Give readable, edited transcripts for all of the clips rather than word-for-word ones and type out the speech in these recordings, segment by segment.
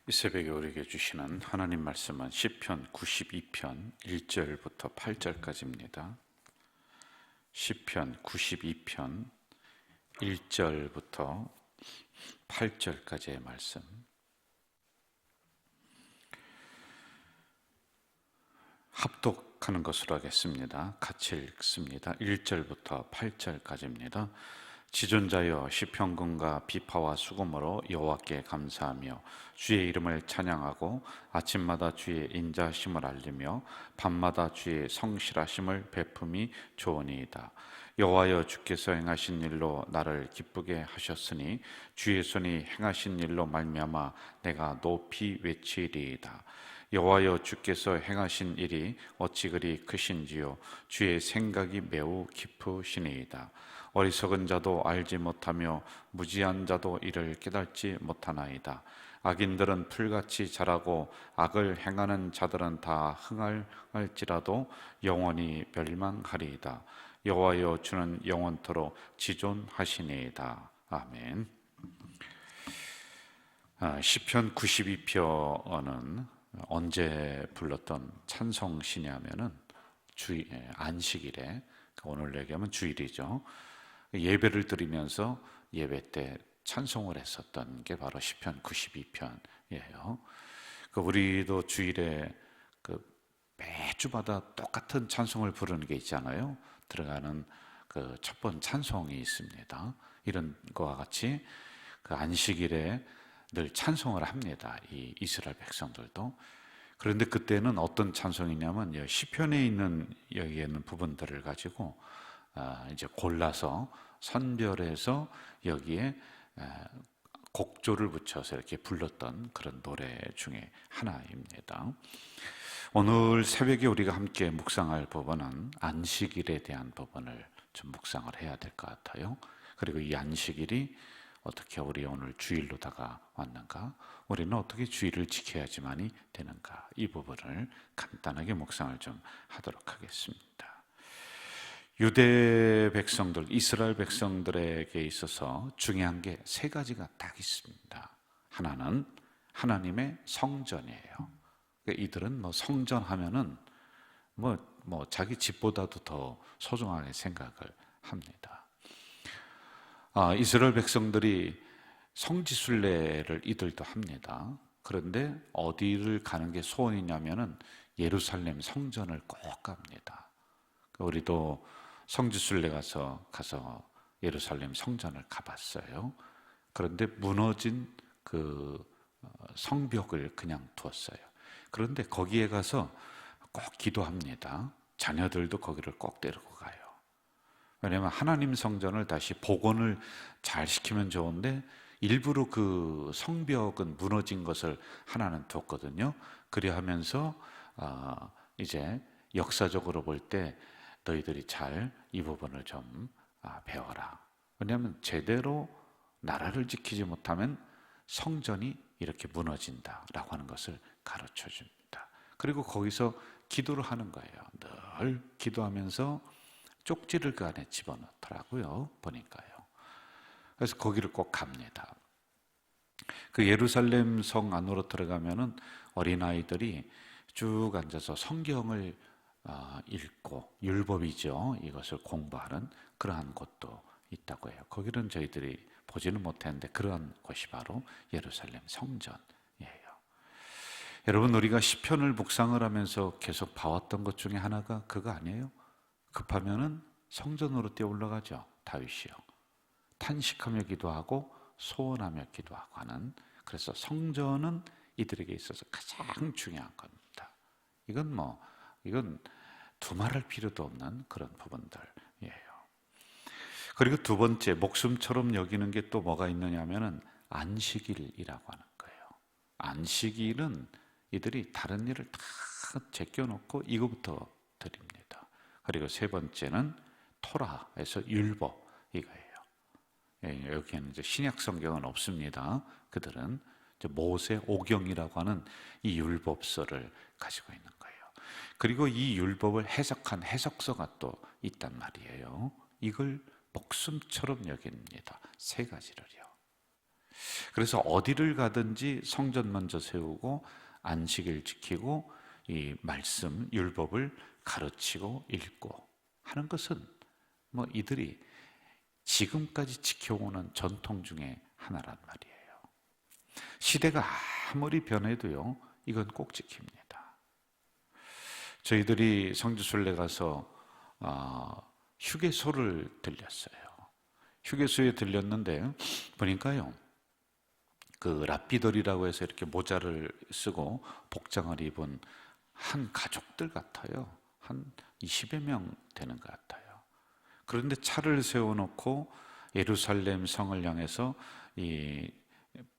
이 새벽에 우리에게 주시는 하나님 말씀은 시편 92편 1절부터 8절까지입니다. 시편 92편 1절부터 8절까지의 말씀. 합독하는 것으로 하겠습니다. 같이 읽습니다. 1절부터 8절까지입니다. 지존자여 시편군과 비파와 수금으로 여호와께 감사하며 주의 이름을 찬양하고 아침마다 주의 인자하심을 알리며 밤마다 주의 성실하심을 베품이 좋으니이다. 여호와여 주께서 행하신 일로 나를 기쁘게 하셨으니 주의 손이 행하신 일로 말미암아 내가 높이 외치리이다. 여호와여 주께서 행하신 일이 어찌 그리 크신지요 주의 생각이 매우 깊으시니이다. 어리석은 자도 알지 못하며 무지한 자도 이를 깨닫지 못하나이다. 악인들은 풀같이 자라고 악을 행하는 자들은 다 흥할지라도 영원히 멸망하리이다. 여호와여 주는 영원토록 지존하시니이다. 아멘. 시편 92편은 언제 불렀던 찬송시냐면은 안식일에, 오늘 얘기하면 주일이죠. 예배를 드리면서 예배 때 찬송을 했었던 게 바로 시편 92편이에요. 우리도 주일에 매주마다 똑같은 찬송을 부르는 게 있잖아요. 들어가는 첫 번 찬송이 있습니다. 이런 거와 같이 안식일에 늘 찬송을 합니다. 이 이스라엘 백성들도. 그런데 그때는 어떤 찬송이냐면 시편에 있는 여기에 있는 부분들을 가지고 이제 골라서 선별해서 여기에 곡조를 붙여서 이렇게 불렀던 그런 노래 중에 하나입니다. 오늘 새벽에 우리가 함께 묵상할 부분은 안식일에 대한 부분을 좀 묵상을 해야 될 것 같아요. 그리고 이 안식일이 어떻게 우리 오늘 주일로 다가왔는가, 우리는 어떻게 주일을 지켜야지만이 되는가, 이 부분을 간단하게 묵상을 좀 하도록 하겠습니다. 유대 백성들, 이스라엘 백성들에게 있어서 중요한 게 세 가지가 딱 있습니다. 하나는 하나님의 성전이에요. 이들은 성전 하면은 자기 집보다도 더 소중하게 생각을 합니다. 이스라엘 백성들이 성지순례를 이들도 합니다. 그런데 어디를 가는 게 소원이냐면은 예루살렘 성전을 꼭 갑니다. 우리도 성지순례 가서 예루살렘 성전을 가봤어요. 그런데 무너진 성벽을 그냥 두었어요. 그런데 거기에 가서 꼭 기도합니다. 자녀들도 거기를 꼭 데리고 가요. 왜냐하면 하나님 성전을 다시 복원을 잘 시키면 좋은데 일부러 그 성벽은 무너진 것을 하나는 뒀거든요. 그래 하면서 이제 역사적으로 볼 때 너희들이 잘 이 부분을 좀 배워라. 왜냐하면 제대로 나라를 지키지 못하면 성전이 이렇게 무너진다라고 하는 것을 가르쳐 줍니다. 그리고 거기서 기도를 하는 거예요. 늘 기도하면서 쪽지를 그 안에 집어넣더라고요. 보니까요. 그래서 거기를 꼭 갑니다. 예루살렘 성 안으로 들어가면은 어린아이들이 쭉 앉아서 성경을 읽고 율법이죠. 이것을 공부하는 그러한 곳도 있다고 해요. 거기는 저희들이 보지는 못했는데 그런 곳이 바로 예루살렘 성전이에요. 여러분, 우리가 시편을 묵상을 하면서 계속 봐왔던 것 중에 하나가 그거 아니에요? 급하면은 성전으로 뛰어 올라가죠. 다윗이요. 탄식하며 기도하고 소원하며 기도하고 하는, 그래서 성전은 이들에게 있어서 가장 중요한 겁니다. 이건 두말할 필요도 없는 그런 부분들이에요. 그리고 두 번째, 목숨처럼 여기는 게 또 뭐가 있느냐면은 안식일이라고 하는 거예요. 안식일은 이들이 다른 일을 다 제껴놓고 이거부터 드립니다. 그리고 세 번째는 토라에서 율법, 이거예요. 여기에는 이제 신약 성경은 없습니다. 그들은 이제 모세 오경이라고 하는 이 율법서를 가지고 있는 거예요. 그리고 이 율법을 해석한 해석서가 또 있단 말이에요. 이걸 목숨처럼 여깁니다. 세 가지를요. 그래서 어디를 가든지 성전 먼저 세우고 안식일 지키고 이 말씀, 율법을 가르치고 읽고 하는 것은 뭐 이들이 지금까지 지켜오는 전통 중에 하나란 말이에요. 시대가 아무리 변해도요, 이건 꼭 지킵니다. 저희들이 성지순례 가서 휴게소를 들렸어요. 휴게소에 들렸는데 보니까요, 그 랍비더리라고 해서 이렇게 모자를 쓰고 복장을 입은 한 가족들 같아요. 한 20여 명 되는 것 같아요. 그런데 차를 세워놓고 예루살렘 성을 향해서 이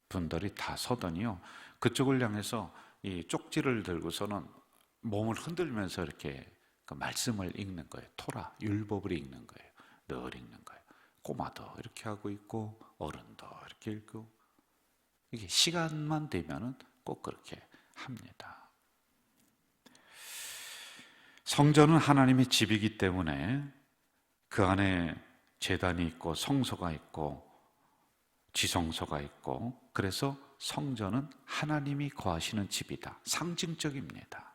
분들이 다 서더니요, 그쪽을 향해서 이 쪽지를 들고서는 몸을 흔들면서 이렇게 그 말씀을 읽는 거예요. 토라, 율법을 읽는 거예요. 늘 읽는 거예요. 꼬마도 이렇게 하고 있고 어른도 이렇게 읽고, 이게 시간만 되면은 꼭 그렇게 합니다. 성전은 하나님의 집이기 때문에 그 안에 제단이 있고 성소가 있고 지성소가 있고, 그래서 성전은 하나님이 거하시는 집이다. 상징적입니다.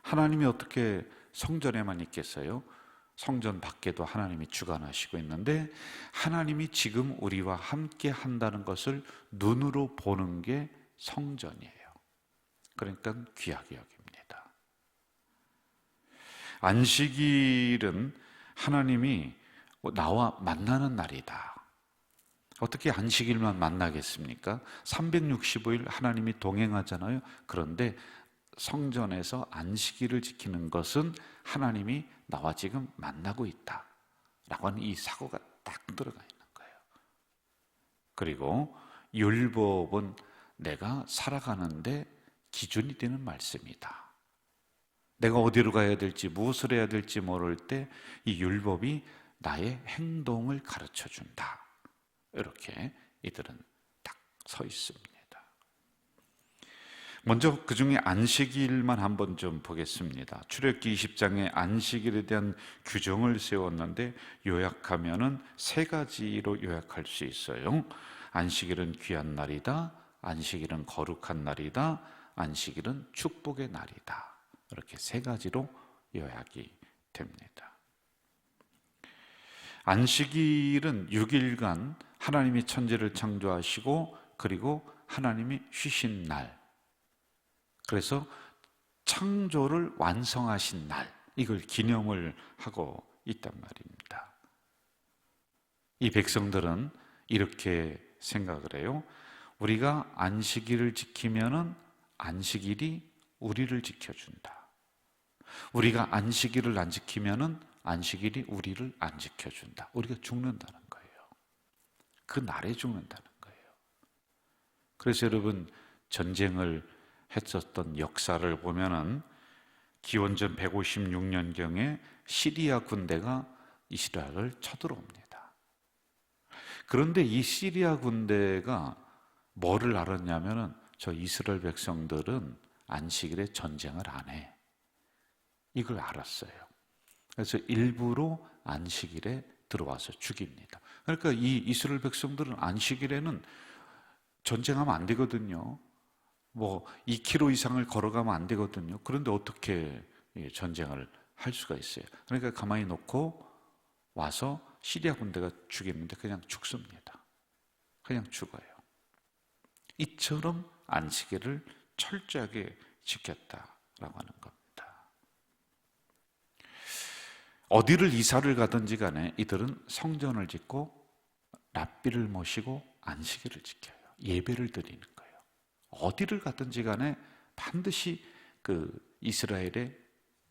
하나님이 어떻게 성전에만 있겠어요? 성전 밖에도 하나님이 주관하시고 있는데, 하나님이 지금 우리와 함께 한다는 것을 눈으로 보는 게 성전이에요. 그러니까 귀하게 여깁니다. 안식일은 하나님이 나와 만나는 날이다. 어떻게 안식일만 만나겠습니까? 365일 하나님이 동행하잖아요. 그런데 성전에서 안식일을 지키는 것은 하나님이 나와 지금 만나고 있다 라고 하는 이 사고가 딱 들어가 있는 거예요. 그리고 율법은 내가 살아가는데 기준이 되는 말씀이다. 내가 어디로 가야 될지, 무엇을 해야 될지 모를 때 이 율법이 나의 행동을 가르쳐 준다. 이렇게 이들은 딱 서 있습니다. 먼저 그 중에 안식일만 한번 좀 보겠습니다. 출애굽기 20장에 안식일에 대한 규정을 세웠는데 요약하면은 세 가지로 요약할 수 있어요. 안식일은 귀한 날이다. 안식일은 거룩한 날이다. 안식일은 축복의 날이다. 이렇게 세 가지로 요약이 됩니다. 안식일은 6일간 하나님이 천지를 창조하시고 그리고 하나님이 쉬신 날, 그래서 창조를 완성하신 날, 이걸 기념을 하고 있단 말입니다. 이 백성들은 이렇게 생각을 해요. 우리가 안식일을 지키면은 안식일이 우리를 지켜준다. 우리가 안식일을 안 지키면은 안식일이 우리를 안 지켜준다. 우리가 죽는다는 거예요. 그 날에 죽는다는 거예요. 그래서 여러분, 전쟁을 했었던 역사를 보면은 기원전 156년경에 시리아 군대가 이스라엘을 쳐들어옵니다. 그런데 이 시리아 군대가 뭐를 알았냐면은 저 이스라엘 백성들은 안식일에 전쟁을 안 해. 이걸 알았어요. 그래서 일부러 안식일에 들어와서 죽입니다. 그러니까 이 이스라엘 백성들은 안식일에는 전쟁하면 안 되거든요. 뭐 2km 이상을 걸어가면 안 되거든요. 그런데 어떻게 전쟁을 할 수가 있어요? 그러니까 가만히 놓고 와서 시리아 군대가 죽였는데 그냥 죽습니다. 그냥 죽어요. 이처럼 안식일을 철저하게 지켰다라고 하는 겁니다. 어디를 이사를 가든지 간에 이들은 성전을 짓고 랍비를 모시고 안식일을 지켜요. 예배를 드리는 거예요. 어디를 가든지 간에 반드시 그 이스라엘의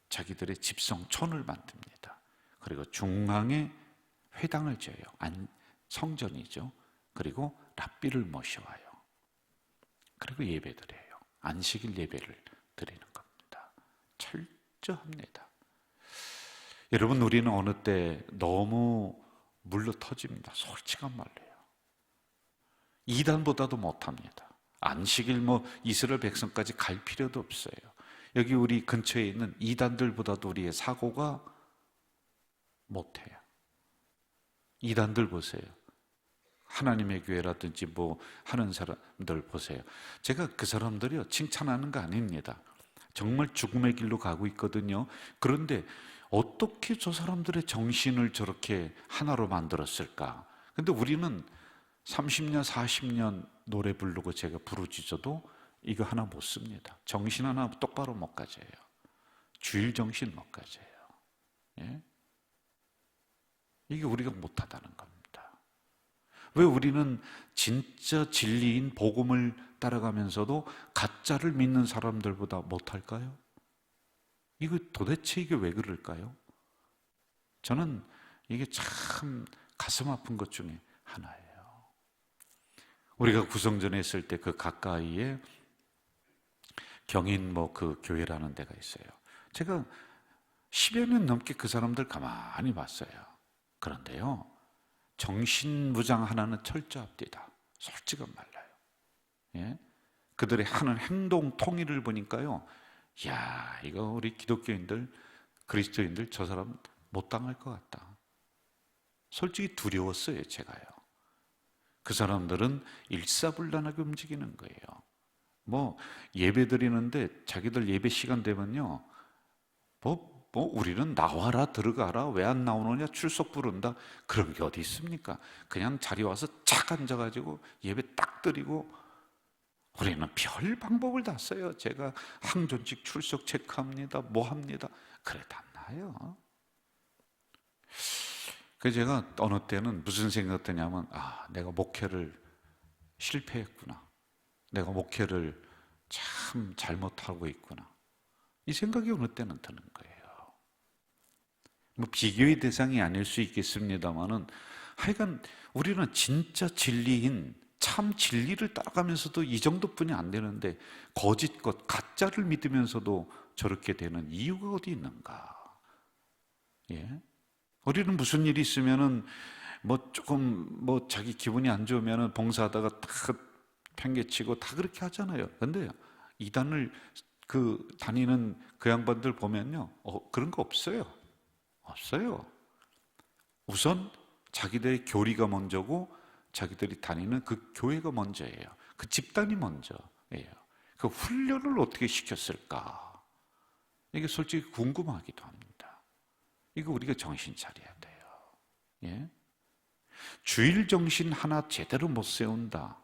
자기들의 집성촌을 만듭니다. 그리고 중앙에 회당을 지어요. 성전이죠. 그리고 랍비를 모셔와요. 그리고 예배드려요. 안식일 예배를 드리는 겁니다. 철저합니다. 여러분, 우리는 어느 때 너무 물러 터집니다. 솔직한 말로요. 이단보다도 못합니다. 안식일 이스라엘 백성까지 갈 필요도 없어요. 여기 우리 근처에 있는 이단들보다도 우리의 사고가 못해요. 이단들 보세요. 하나님의 교회라든지 뭐 하는 사람들 보세요. 제가 그 사람들이요 칭찬하는 거 아닙니다. 정말 죽음의 길로 가고 있거든요. 그런데 어떻게 저 사람들의 정신을 저렇게 하나로 만들었을까? 근데 우리는 30년, 40년 노래 부르고 제가 부르짖어도 이거 하나 못 씁니다. 정신 하나 똑바로 못 가져요. 주일 정신 못 가져요. 예? 이게 우리가 못하다는 겁니다. 왜 우리는 진짜 진리인 복음을 따라가면서도 가짜를 믿는 사람들보다 못할까요? 이거 도대체 이게 왜 그럴까요? 저는 이게 참 가슴 아픈 것 중에 하나예요. 우리가 구성전에 있을 때 그 가까이에 경인 뭐 그 교회라는 데가 있어요. 제가 10여 년 넘게 그 사람들 가만히 봤어요. 그런데요, 정신무장 하나는 철저합니다. 솔직한 말로요. 예? 그들의 하는 행동 통일을 보니까요, 야, 이거 우리 기독교인들, 그리스도인들 저 사람 못 당할 것 같다. 솔직히 두려웠어요, 제가요. 그 사람들은 일사불란하게 움직이는 거예요. 뭐 예배 드리는데 자기들 예배 시간 되면요, 우리는 나와라 들어가라 왜 안 나오느냐 출석 부른다 그런 게 어디 있습니까? 그냥 자리 와서 착 앉아가지고 예배 딱 드리고 우리는 별 방법을 다 써요. 제가 항존직 출석 체크합니다. 뭐 합니다. 그래도 안 나요. 그래서 제가 어느 때는 무슨 생각 드냐면 내가 목회를 실패했구나. 내가 목회를 참 잘못하고 있구나. 이 생각이 어느 때는 드는 거예요. 뭐 비교의 대상이 아닐 수 있겠습니다만은 하여간 우리는 진짜 진리인 참 진리를 따라가면서도 이 정도뿐이 안 되는데 거짓 것, 가짜를 믿으면서도 저렇게 되는 이유가 어디 있는가? 예? 우리는 무슨 일이 있으면은 뭐 조금 뭐 자기 기분이 안 좋으면은 봉사하다가 다 팽개치고 다 그렇게 하잖아요. 근데 이단을 다니는 그 양반들 보면요, 그런 거 없어요. 없어요. 우선 자기들의 교리가 먼저고 자기들이 다니는 그 교회가 먼저예요. 그 집단이 먼저예요. 그 훈련을 어떻게 시켰을까? 이게 솔직히 궁금하기도 합니다. 이거 우리가 정신 차려야 돼요. 예? 주일 정신 하나 제대로 못 세운다.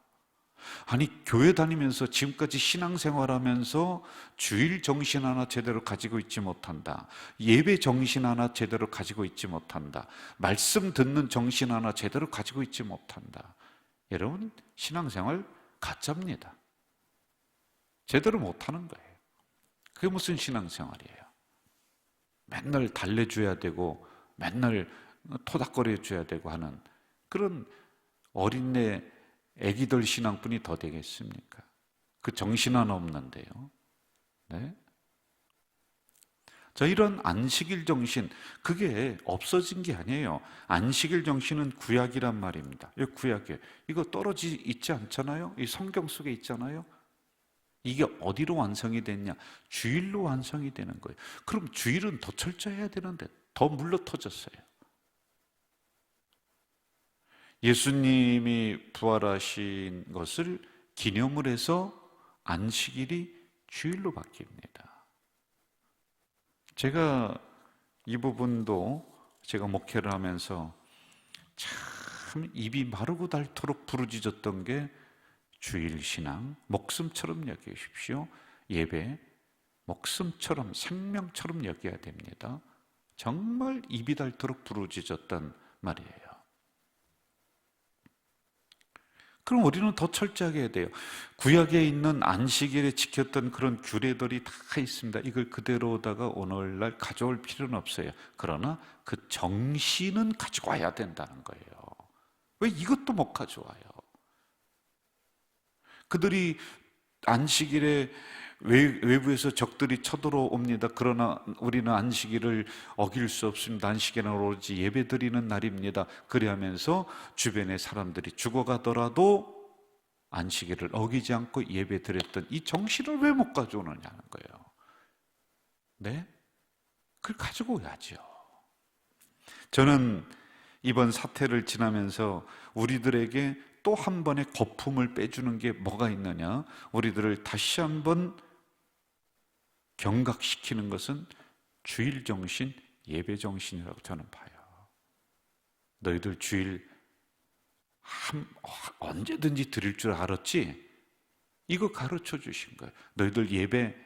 아니 교회 다니면서 지금까지 신앙생활하면서 주일 정신 하나 제대로 가지고 있지 못한다. 예배 정신 하나 제대로 가지고 있지 못한다. 말씀 듣는 정신 하나 제대로 가지고 있지 못한다. 여러분 신앙생활 가짜입니다. 제대로 못하는 거예요. 그게 무슨 신앙생활이에요? 맨날 달래줘야 되고 맨날 토닥거려 줘야 되고 하는 그런 어린애 애기들 신앙뿐이 더 되겠습니까? 그 정신 하나 없는데요. 네? 자, 이런 안식일 정신, 그게 없어진 게 아니에요. 안식일 정신은 구약이란 말입니다. 이 구약이에요. 이거 떨어지 있지 않잖아요? 이 성경 속에 있잖아요? 이게 어디로 완성이 됐냐? 주일로 완성이 되는 거예요. 그럼 주일은 더 철저해야 되는데 더 물러터졌어요. 예수님이 부활하신 것을 기념을 해서 안식일이 주일로 바뀝니다. 제가 이 부분도 제가 목회를 하면서 참 입이 마르고 닳도록 부르짖었던 게 주일 신앙, 목숨처럼 여기십시오. 예배, 목숨처럼 생명처럼 여겨야 됩니다. 정말 입이 닳도록 부르짖었단 말이에요. 그럼 우리는 더 철저하게 해야 돼요. 구약에 있는 안식일에 지켰던 그런 규례들이 다 있습니다. 이걸 그대로다가 오늘날 가져올 필요는 없어요. 그러나 그 정신은 가지고 와야 된다는 거예요. 왜 이것도 못 가져와요? 그들이 안식일에 외부에서 적들이 쳐들어옵니다. 그러나 우리는 안식일을 어길 수 없습니다. 안식일은 오로지 예배드리는 날입니다. 그리하면서 주변의 사람들이 죽어가더라도 안식일을 어기지 않고 예배드렸던 이 정신을 왜 못 가져오느냐는 거예요. 네? 그걸 가지고 오야죠. 저는 이번 사태를 지나면서 우리들에게 또 한 번의 거품을 빼주는 게 뭐가 있느냐? 우리들을 다시 한번 경각시키는 것은 주일 정신, 예배 정신이라고 저는 봐요. 너희들 주일 언제든지 드릴 줄 알았지? 이거 가르쳐 주신 거예요. 너희들 예배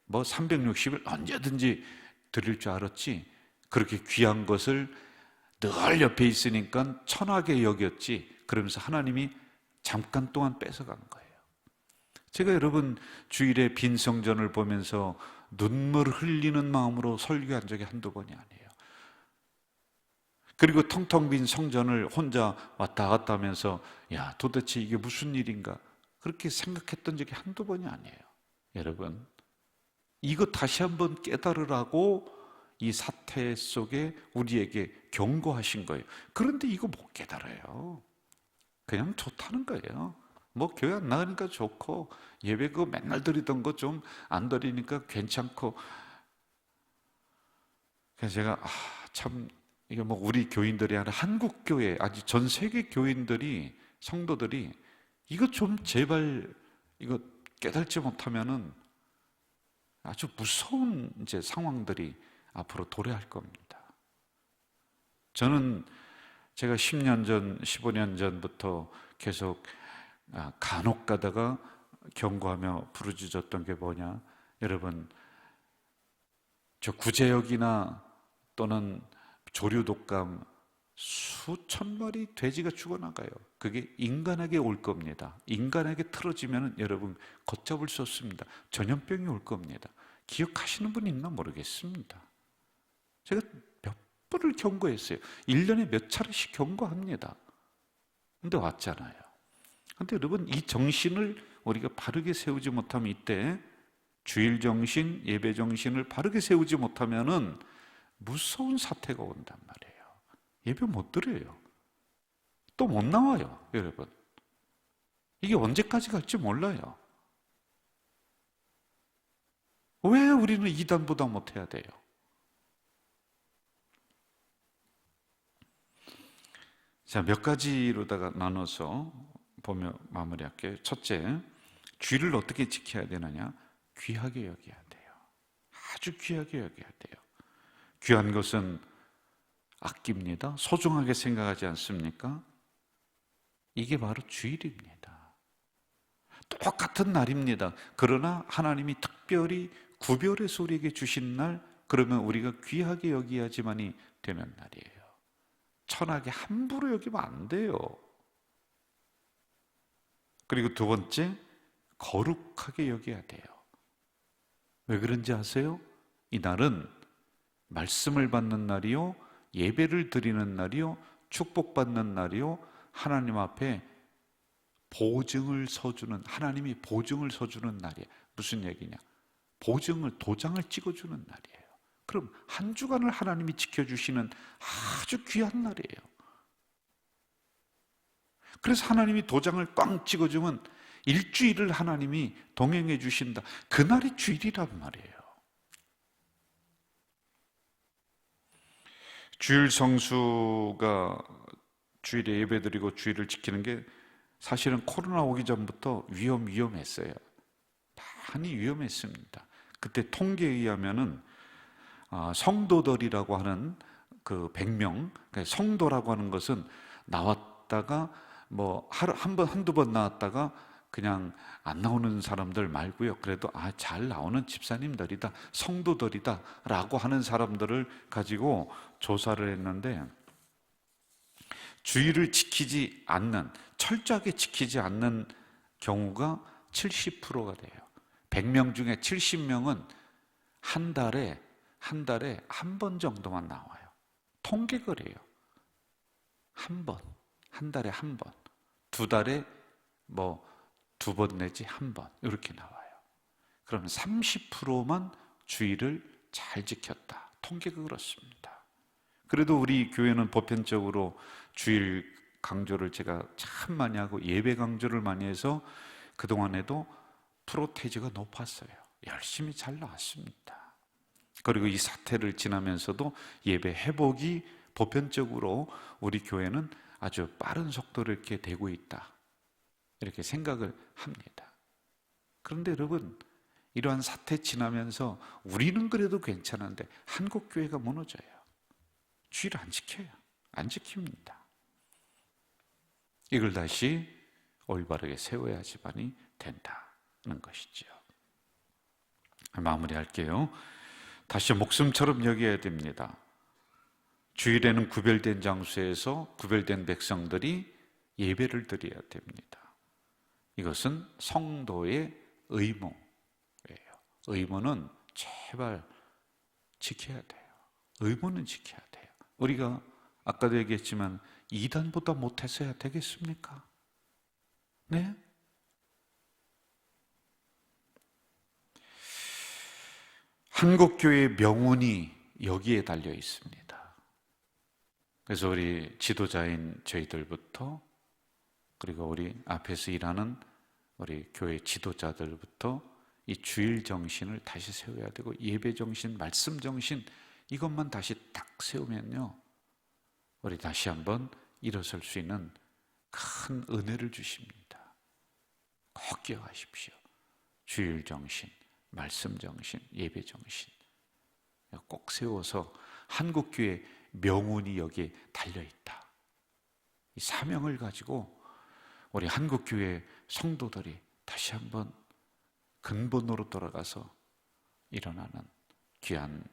360일 언제든지 드릴 줄 알았지? 그렇게 귀한 것을 늘 옆에 있으니까 천하게 여겼지. 그러면서 하나님이 잠깐 동안 뺏어간 거예요. 제가 여러분 주일에 빈 성전을 보면서 눈물 흘리는 마음으로 설교한 적이 한두 번이 아니에요. 그리고 텅텅 빈 성전을 혼자 왔다 갔다 하면서 야, 도대체 이게 무슨 일인가? 그렇게 생각했던 적이 한두 번이 아니에요. 여러분, 이거 다시 한번 깨달으라고 이 사태 속에 우리에게 경고하신 거예요. 그런데 이거 못 깨달아요. 그냥 좋다는 거예요. 교회 안 나가니까 좋고 예배 그거 맨날 드리던 거 좀 안 드리니까 괜찮고. 그래서 제가 참 이게 우리 교인들이 아니라 한국 교회, 아주 전 세계 교인들이, 성도들이 이거 좀 제발 이거 깨달지 못하면은 아주 무서운 이제 상황들이 앞으로 도래할 겁니다. 저는 제가 10년 전, 15년 전부터 계속 간혹 가다가 경고하며 부르짖었던 게 뭐냐? 여러분, 저 구제역이나 또는 조류독감 수천 마리 돼지가 죽어나가요. 그게 인간에게 올 겁니다. 인간에게 틀어지면 여러분 걷잡을 수 없습니다. 전염병이 올 겁니다. 기억하시는 분 있나 모르겠습니다. 제가 몇 번을 경고했어요. 1년에 몇 차례씩 경고합니다. 근데 왔잖아요. 근데 여러분 이 정신을 우리가 바르게 세우지 못하면 이때 주일 정신, 예배 정신을 바르게 세우지 못하면은 무서운 사태가 온단 말이에요. 예배 못 드려요. 또 못 나와요, 여러분. 이게 언제까지 갈지 몰라요. 왜 우리는 이단보다 못해야 돼요? 자, 몇 가지로다가 나눠서 보며 마무리할게요. 첫째, 주일을 어떻게 지켜야 되느냐? 귀하게 여겨야 돼요. 아주 귀하게 여겨야 돼요. 귀한 것은 아낍니다. 소중하게 생각하지 않습니까? 이게 바로 주일입니다. 똑같은 날입니다. 그러나 하나님이 특별히 구별해서 우리에게 주신 날, 그러면 우리가 귀하게 여기야지만이 되는 날이에요. 천하게 함부로 여기면 안 돼요. 그리고 두 번째, 거룩하게 여겨야 돼요. 왜 그런지 아세요? 이 날은 말씀을 받는 날이요, 예배를 드리는 날이요, 축복받는 날이요, 하나님 앞에 보증을 서주는, 하나님이 보증을 서주는 날이에요. 무슨 얘기냐? 도장을 찍어주는 날이에요. 그럼 한 주간을 하나님이 지켜주시는 아주 귀한 날이에요. 그래서 하나님이 도장을 꽝 찍어주면 일주일을 하나님이 동행해 주신다. 그날이 주일이란 말이에요. 주일 성수가 주일에 예배드리고 주일을 지키는 게 사실은 코로나 오기 전부터 위험했어요. 많이 위험했습니다. 그때 통계에 의하면은 성도들이라고 하는 그 100명, 성도라고 하는 것은 나왔다가 한두 번 나왔다가 그냥 안 나오는 사람들 말고요. 그래도 잘 나오는 집사님들이다, 성도들이다 라고 하는 사람들을 가지고 조사를 했는데, 주의를 지키지 않는, 철저하게 지키지 않는 경우가 70%가 돼요. 100명 중에 70명은 한 달에 한 번 정도만 나와요. 통계거래요. 한 달에 한 번, 두 달에 두 번 내지 한 번 이렇게 나와요. 그러면 30%만 주의를 잘 지켰다. 통계가 그렇습니다. 그래도 우리 교회는 보편적으로 주일 강조를 제가 참 많이 하고 예배 강조를 많이 해서 그동안에도 프로테이지가 높았어요. 열심히 잘 나왔습니다. 그리고 이 사태를 지나면서도 예배 회복이 보편적으로 우리 교회는 아주 빠른 속도로 이렇게 되고 있다, 이렇게 생각을 합니다. 그런데 여러분, 이러한 사태 지나면서 우리는 그래도 괜찮은데 한국 교회가 무너져요. 주의를 안 지켜요. 안 지킵니다. 이걸 다시 올바르게 세워야지만이 된다는 것이죠. 마무리할게요. 다시 목숨처럼 여겨야 됩니다. 주일에는 구별된 장소에서 구별된 백성들이 예배를 드려야 됩니다. 이것은 성도의 의무예요. 의무는 제발 지켜야 돼요. 의무는 지켜야 돼요. 우리가 아까도 얘기했지만 이단보다 못해서야 되겠습니까? 네? 한국교회의 명운이 여기에 달려 있습니다. 그래서 우리 지도자인 저희들부터, 그리고 우리 앞에서 일하는 우리 교회 지도자들부터 이 주일 정신을 다시 세워야 되고, 예배 정신, 말씀 정신, 이것만 다시 딱 세우면요, 우리 다시 한번 일어설 수 있는 큰 은혜를 주십니다. 꼭 기억하십시오. 주일 정신, 말씀 정신, 예배 정신 꼭 세워서 한국교회 명운이 여기에 달려있다, 이 사명을 가지고 우리 한국교회 성도들이 다시 한번 근본으로 돌아가서 일어나는 귀한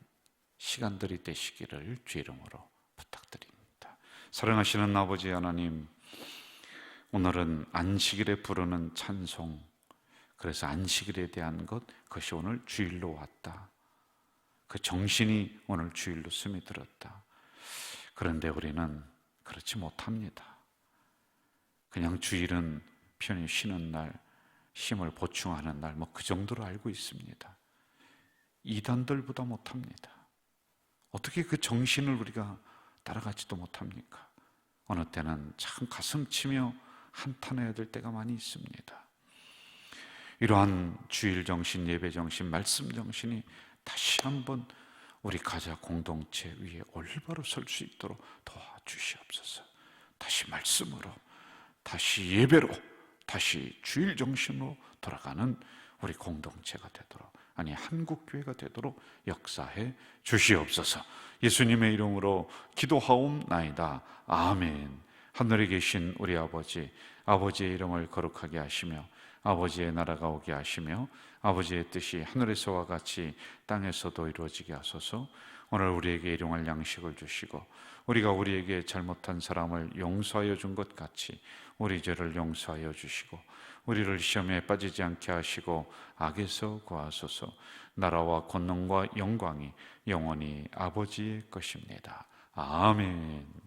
시간들이 되시기를 주 이름으로 부탁드립니다. 사랑하시는 아버지 하나님, 오늘은 안식일에 부르는 찬송, 그래서 안식일에 대한 것, 그것이 오늘 주일로 왔다, 그 정신이 오늘 주일로 스며들었다. 그런데 우리는 그렇지 못합니다. 그냥 주일은 편히 쉬는 날, 힘을 보충하는 날, 뭐 그 정도로 알고 있습니다. 이단들보다 못합니다. 어떻게 그 정신을 우리가 따라가지도 못합니까? 어느 때는 참 가슴 치며 한탄해야 될 때가 많이 있습니다. 이러한 주일 정신, 예배 정신, 말씀 정신이 다시 한번 우리 가자 공동체 위에 올바로 설 수 있도록 도와주시옵소서. 다시 말씀으로, 다시 예배로, 다시 주일 정신으로 돌아가는 우리 공동체가 되도록, 아니 한국교회가 되도록 역사해 주시옵소서. 예수님의 이름으로 기도하옵나이다. 아멘. 하늘에 계신 우리 아버지, 아버지의 이름을 거룩하게 하시며 아버지의 나라가 오게 하시며 아버지의 뜻이 하늘에서와 같이 땅에서도 이루어지게 하소서. 오늘 우리에게 일용할 양식을 주시고 우리가 우리에게 잘못한 사람을 용서하여 준 것 같이 우리 죄를 용서하여 주시고 우리를 시험에 빠지지 않게 하시고 악에서 구하소서. 나라와 권능과 영광이 영원히 아버지의 것입니다. 아멘.